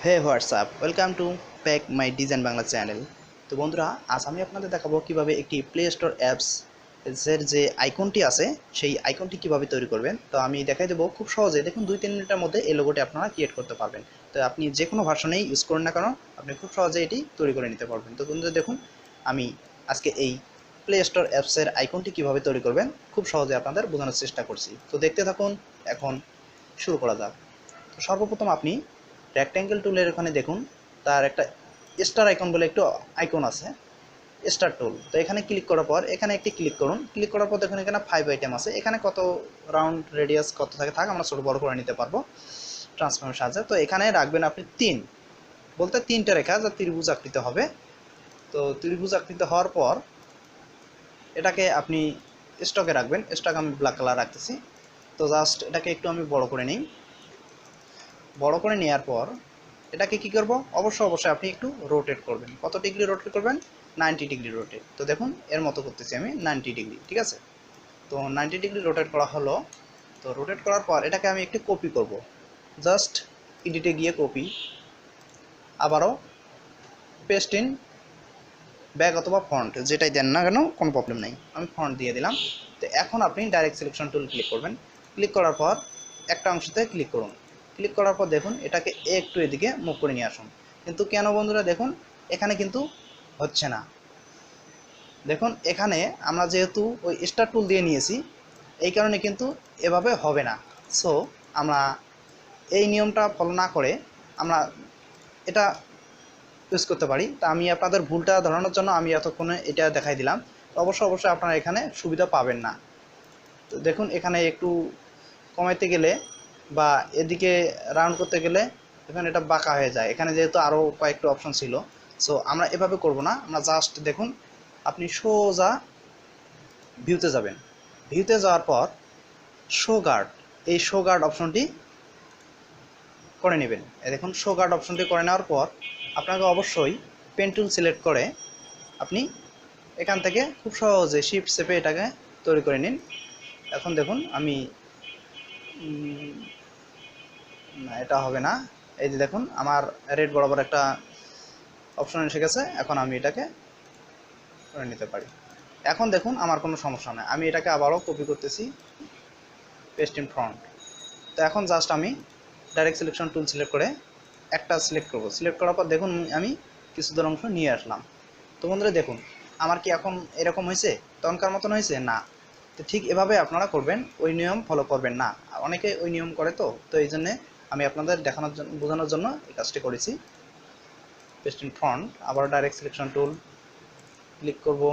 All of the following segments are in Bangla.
Hey WhatsApp welcome to back my design Bangla channel. তো বন্ধুরা, আজ আমি আপনাদের দেখাবো কিভাবে একটি প্লে স্টোর অ্যাপস এর যে আইকনটি আছে সেই আইকনটি কিভাবে তৈরি করবেন। তো আমি দেখাই দেবো খুব সহজে। দেখুন 2-3 মিনিটের মধ্যে এই লোগোটি আপনারা ক্রিয়েট করতে পারবেন। তো আপনি যে কোনো ভার্সনেই ইউজ করেন না কেন, আপনি খুব সহজে এটি তৈরি করে নিতে পারবেন। তো বন্ধুরা দেখুন, আমি আজকে এই প্লে স্টোর অ্যাপসের আইকনটি কিভাবে তৈরি করবেন খুব সহজে আপনাদের বোঝানোর চেষ্টা করছি। তো দেখতে থাকুন, এখন শুরু করা যাক। তো সর্বপ্রথম আপনি রেক্ট্যাঙ্গেল টুলের ওখানে দেখুন, তার একটা স্টার আইকন বলে একটু আইকন আছে, স্টার টুল। তো এখানে ক্লিক করার পর এখানে একটি ক্লিক করুন। ক্লিক করার পর দেখুন এখানে 5 আইটেম আছে। এখানে কত রাউন্ড রেডিয়াস কত থাক আমরা ছোটো বড় করে নিতে পারবো ট্রান্সফর্মের সাহায্যে। তো এখানে রাখবেন আপনি 3 বলতে 3টা রেখা যা ত্রিভুজ আকৃতি হবে। তো ত্রিভুজ আকৃতি হওয়ার পর এটাকে আপনি স্টকে রাখবেন। স্টক আমি ব্ল্যাক কালার রাখতেছি। তো জাস্ট এটাকে একটু আমি বড় করে নিই। বড় করে নেওয়ার পর এটাকে কি করব, অবশ্যই আপনি একটু রোটেট করবেন। কত ডিগ্রি রোটেট করবেন? 90 ডিগ্রি রোটেট। তো দেখুন এর মতো করতেছি আমি 90 ডিগ্রি, ঠিক আছে। তো 90 ডিগ্রি রোটেট করা হলো। তো রোটেট করার পর এটাকে আমি একটু কপি করব। জাস্ট এডিটে গিয়ে কপি, আবারও পেস্ট ইন ব্যাক অথবা ফন্ট যেটাই দেন না কেন কোনো প্রবলেম নেই, আমি ফন্ট দিয়ে দিলাম। তো এখন আপনি ডাইরেক্ট সিলেকশন টুল ক্লিক করবেন। ক্লিক করার পর একটা অংশতে ক্লিক করুন। ক্লিক করার পর দেখুন এটাকে একটু এদিকে মুভ করে নিয়ে আসুন। কিন্তু কেন বন্ধুরা, দেখুন এখানে কিন্তু হচ্ছে না। দেখুন এখানে আমরা যেহেতু ওই স্টার টুল দিয়ে নিয়েছি, এই কারণে কিন্তু এভাবে হবে না। সো আমরা এই নিয়মটা ফলো না করে আমরা এটা ইউজ করতে পারি। তা আমি আপনাদের ভুলটা ধরানোর জন্য আমি এতক্ষণে এটা দেখাই দিলাম। অবশ্যই আপনারা এখানে সুবিধা পাবেন না। তো দেখুন এখানে একটু কমাইতে গেলে বা এদিকে রাউন্ড করতে গেলে এখানে এটা বাঁকা হয়ে যায়। এখানে যেহেতু আরও কয়েকটা অপশন ছিল, সো আমরা এভাবে করব না। আমরা জাস্ট দেখুন আপনি সোজা ভিউতে যাবেন। ভিউতে যাওয়ার পর শো গার্ড, এই শো গার্ড অপশনটি করে নেবেন। দেখুন শো গার্ড অপশনটি করে নেওয়ার পর আপনাকে অবশ্যই পেন টুল সিলেক্ট করে আপনি এখান থেকে খুব সহজে শিফট চেপে এটাকে তৈরি করে নিন। এখন দেখুন আমি না, এটা হবে না। এই যে দেখুন আমার রেড বরাবর একটা অপশন এসে গেছে। এখন আমি এটাকে করে নিতে পারি। এখন দেখুন আমার কোনো সমস্যা নেই। আমি এটাকে আবারও কপি করতেছি, পেস্ট ইন ফ্রন্ট। তো এখন জাস্ট আমি ডাইরেক্ট সিলেকশন টুল সিলেক্ট করে একটা সিলেক্ট করব। সিলেক্ট করার পর দেখুন আমি কিছু দূর অংশ নিয়ে আসলাম। তো বন্ধুরা দেখুন আমার কি এখন এরকম হয়েছে, তখনকার মতন হয়েছে না। তো ঠিক এভাবে আপনারা করবেন, ওই নিয়ম ফলো করবেন না। অনেকে ওই নিয়ম করে, তো এই জন্যে আমি আপনাদের দেখানোর জন্য বোঝানোর জন্য এই কাজটি করেছি। পেস্ট ইন ফ্রন্ট, আবার ডাইরেক্ট সিলেকশন টুল ক্লিক করব।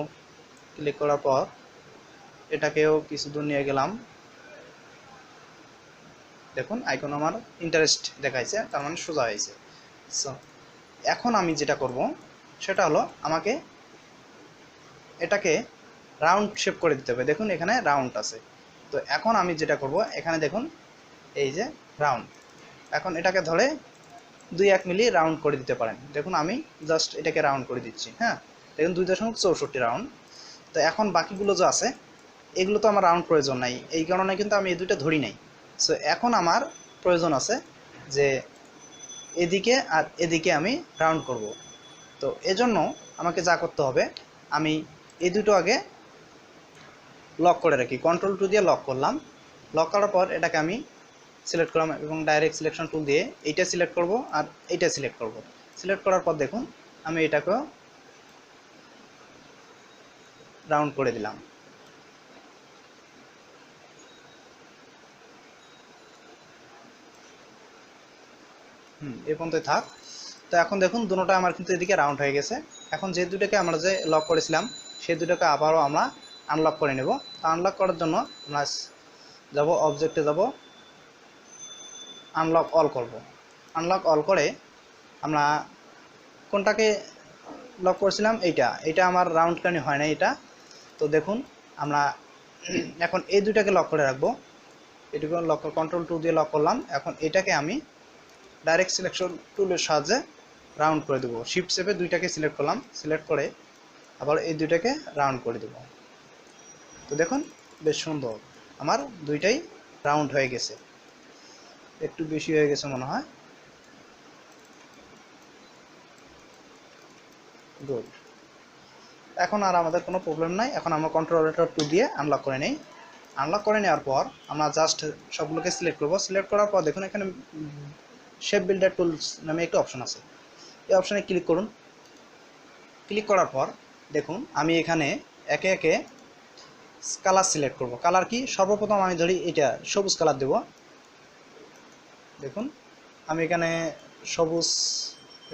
ক্লিক করার পর এটাকেও কিছু দূর নিয়ে গেলাম। দেখুন আইকন আমার ইন্টারেস্ট দেখাইছে, তার মানে সোজা হয়েছে। সো এখন আমি যেটা করব সেটা হলো আমাকে এটাকে রাউন্ড শেপ করে দিতে হবে। দেখুন এখানে রাউন্ড আছে। তো এখন আমি যেটা করব, এখানে দেখুন এই যে রাউন্ড, এখন এটাকে ধরে 2-1 মিলি রাউন্ড করে দিতে পারেন। দেখুন আমি জাস্ট এটাকে রাউন্ড করে দিচ্ছি। হ্যাঁ, দেখুন 2.64 রাউন্ড। তো এখন বাকিগুলো যে আছে এগুলো তো আমার রাউন্ড প্রয়োজন নাই, এই কারণে কিন্তু আমি এই দুটো ধরি নাই। সো এখন আমার প্রয়োজন আছে যে এদিকে আর এদিকে আমি রাউন্ড করব। তো এজন্য আমাকে যা করতে হবে, আমি এই দুটো আগে লক করে রাখি। কন্ট্রোল টু দিয়ে লক করলাম। লক করার পর এটাকে আমি সিলেক্ট করলাম এবং ডাইরেক্ট সিলেকশন টুল দিয়ে এইটা সিলেক্ট করব আর এইটা সিলেক্ট করব। সিলেক্ট করার পর দেখুন আমি এটাকেও রাউন্ড করে দিলাম। এই পর্যন্তই থাক। তো এখন দেখুন দুটোটা আমার কিন্তু এদিকে রাউন্ড হয়ে গেছে। এখন যে দুটোকে আমরা যে লক করেছিলাম সেই দুটোকে আবারও আমরা আনলক করে নেব। তো আনলক করার জন্য আমরা যাব, অবজেক্টে যাব, আনলক অল করব। আনলক অল করে আমরা কোনটাকে লক করেছিলাম, এইটা আমার রাউন্ড কানি হয় না এটা। তো দেখুন আমরা এখন এই দুটাকে লক করে রাখবো। এটুকু লক, কন্ট্রোল টু দিয়ে লক করলাম। এখন এটাকে আমি ডাইরেক্ট সিলেকশন টুলের সাহায্যে রাউন্ড করে দেবো। শিফট চেপে দুইটাকে সিলেক্ট করলাম, সিলেক্ট করে আবার এই দুইটাকে রাউন্ড করে দেবো। তো দেখুন বেশ সুন্দর আমার দুইটাই রাউন্ড হয়ে গেছে। একটু বেশি হয়ে গেছে মনে হয়। গুড। এখন আর আমাদের কোনো প্রবলেম নাই। এখন আমরা কন্ট্রোল অল্টার 2 দিয়ে আনলক করে নেই। আনলক করে নেওয়ার পর আমরা জাস্ট সবগুলোকে সিলেক্ট করব। সিলেক্ট করার পর দেখুন এখানে শেপ বিল্ডার টুলস নামে একটা অপশন আছে, এই অপশনে ক্লিক করুন। ক্লিক করার পর দেখুন আমি এখানে একে একে কালার সিলেক্ট করব। কালার কি, সর্বপ্রথম আমি ধরি এটা সবুজ কালার দেব। দেখুন আমি এখানে সবুজ,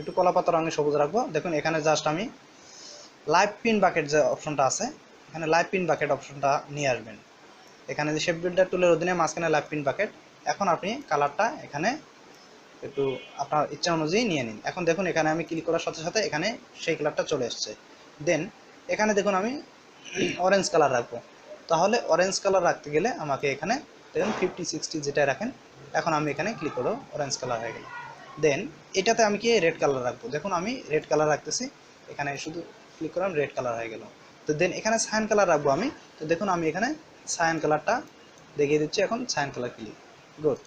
একটু কলাপাতা রঙের সবুজ রাখবো। দেখুন এখানে জাস্ট আমি লাইভ পিন বাকেট যে অপশনটা আছে, এখানে লাইভ পিন বাকেট অপশনটা নিয়ে আসবেন। এখানে যে শেপ বিল্ডার টুলের অধীনে মাঝখানে লাইভ পিন বাকেট। এখন আপনি কালারটা এখানে একটু আপনার ইচ্ছা অনুযায়ী নিয়ে নিন। এখন দেখুন এখানে আমি ক্লিক করার সাথে সাথে এখানে সেই কালারটা চলে এসছে। দেন এখানে দেখুন আমি অরেঞ্জ কালার রাখবো। তাহলে অরেঞ্জ কালার রাখতে গেলে আমাকে এখানে দেখুন 50-60 যেটা রাখেন, এখন আমি এখানে ক্লিক করব, অরেঞ্জ কালার হয়ে গেল। দেন এটাতে আমি কি রেড কালার রাখবো। দেখুন আমি রেড কালার রাখতেছি, এখানে শুধু ক্লিক করলাম, রেড কালার হয়ে গেল। তো দেন এখানে সায়ান কালার রাখবো আমি। তো দেখুন আমি এখানে সায়ান কালারটা দেখিয়ে দিচ্ছি, এখন সায়ান কালার ক্লিক। গুড।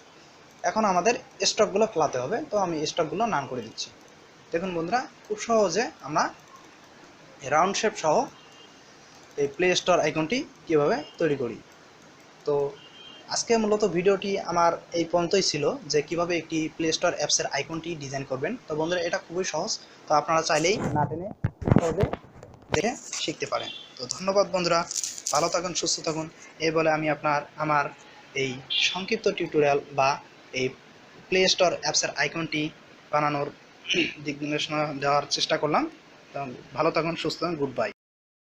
এখন আমাদের স্টকগুলো ফেলাতে হবে, তো আমি স্টকগুলো নাম করে দিচ্ছি। দেখুন বন্ধুরা খুব সহজে আমরা রাউন্ড শেপ সহ এই প্লে স্টোর আইকনটি কীভাবে তৈরি করি। তো আজকে মূলত ভিডিওটি আমার এই পর্যন্তই ছিল, যে কিভাবে একটি প্লে স্টোর অ্যাপসের আইকনটি ডিজাইন করবেন। তো বন্ধুরা এটা খুবই সহজ, তো আপনারা চাইলেই না টেনে সহজে দেখে শিখতে পারেন। তো ধন্যবাদ বন্ধুরা, ভালো থাকুন, সুস্থ থাকুন। এই বলে আমি আমার এই সংক্ষিপ্ত টিউটোরিয়াল বা এই প্লে স্টোর অ্যাপসের আইকনটি বানানোর দিক নির্দেশনা দেওয়ার চেষ্টা করলাম। ভালো থাকুন, সুস্থ থাকুন, গুড বাই।